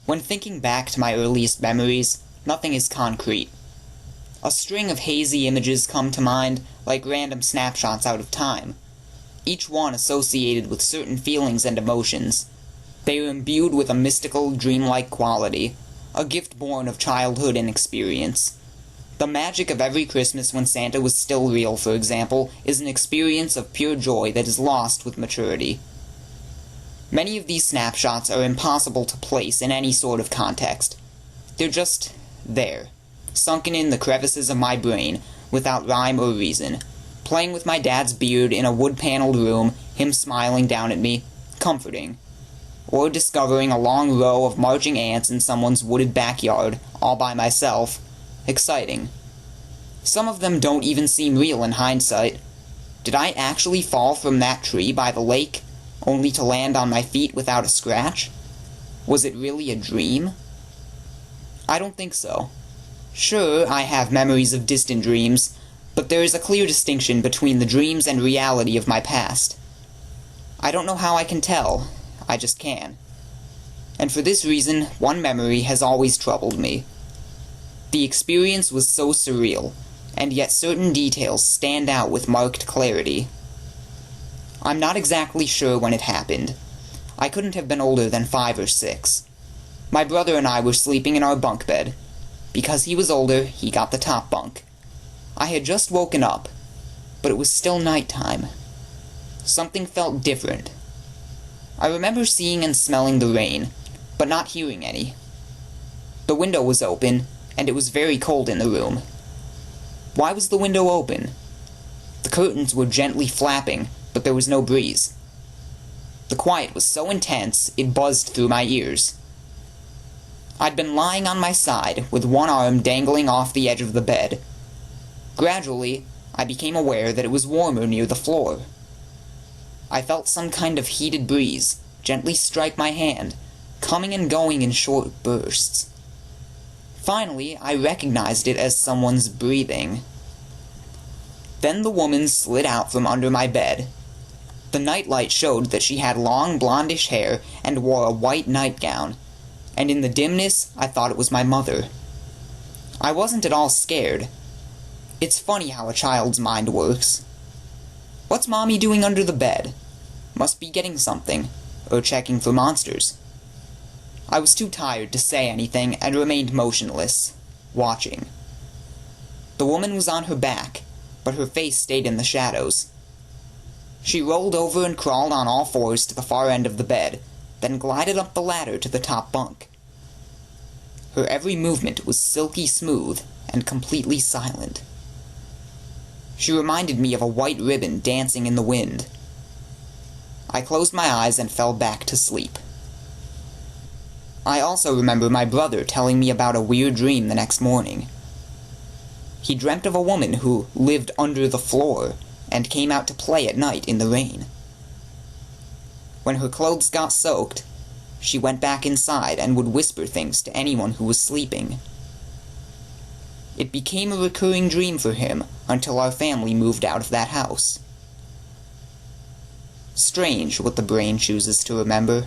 When thinking back to my earliest memories, nothing is concrete. A string of hazy images come to mind, like random snapshots out of time, each one associated with certain feelings and emotions. They are imbued with a mystical, dreamlike quality, a gift born of childhood and experience. The magic of every Christmas when Santa was still real, for example, is an experience of pure joy that is lost with maturity. Many of these snapshots are impossible to place in any sort of context. They're just there, sunken in the crevices of my brain, without rhyme or reason. Playing with my dad's beard in a wood-paneled room, him smiling down at me, comforting. Or discovering a long row of marching ants in someone's wooded backyard, all by myself, exciting. Some of them don't even seem real in hindsight. Did I actually fall from that tree by the lake, only to land on my feet without a scratch? Was it really a dream? I don't think so. Sure, I have memories of distant dreams, but there is a clear distinction between the dreams and reality of my past. I don't know how I can tell, I just can. And for this reason, one memory has always troubled me. The experience was so surreal, and yet certain details stand out with marked clarity. I'm not exactly sure when it happened. I couldn't have been older than 5 or 6. My brother and I were sleeping in our bunk bed. Because he was older, he got the top bunk. I had just woken up, but it was still nighttime. Something felt different. I remember seeing and smelling the rain, but not hearing any. The window was open, and it was very cold in the room. Why was the window open? The curtains were gently flapping, but there was no breeze. The quiet was so intense, it buzzed through my ears. I'd been lying on my side, with one arm dangling off the edge of the bed. Gradually, I became aware that it was warmer near the floor. I felt some kind of heated breeze gently strike my hand, coming and going in short bursts. Finally, I recognized it as someone's breathing. Then the woman slid out from under my bed. The nightlight showed that she had long blondish hair and wore a white nightgown, and in the dimness I thought it was my mother. I wasn't at all scared. It's funny how a child's mind works. What's Mommy doing under the bed? Must be getting something, or checking for monsters. I was too tired to say anything and remained motionless, watching. The woman was on her back, but her face stayed in the shadows. She rolled over and crawled on all fours to the far end of the bed, then glided up the ladder to the top bunk. Her every movement was silky smooth and completely silent. She reminded me of a white ribbon dancing in the wind. I closed my eyes and fell back to sleep. I also remember my brother telling me about a weird dream the next morning. He dreamt of a woman who lived under the floor and came out to play at night in the rain. When her clothes got soaked, she went back inside and would whisper things to anyone who was sleeping. It became a recurring dream for him until our family moved out of that house. Strange what the brain chooses to remember.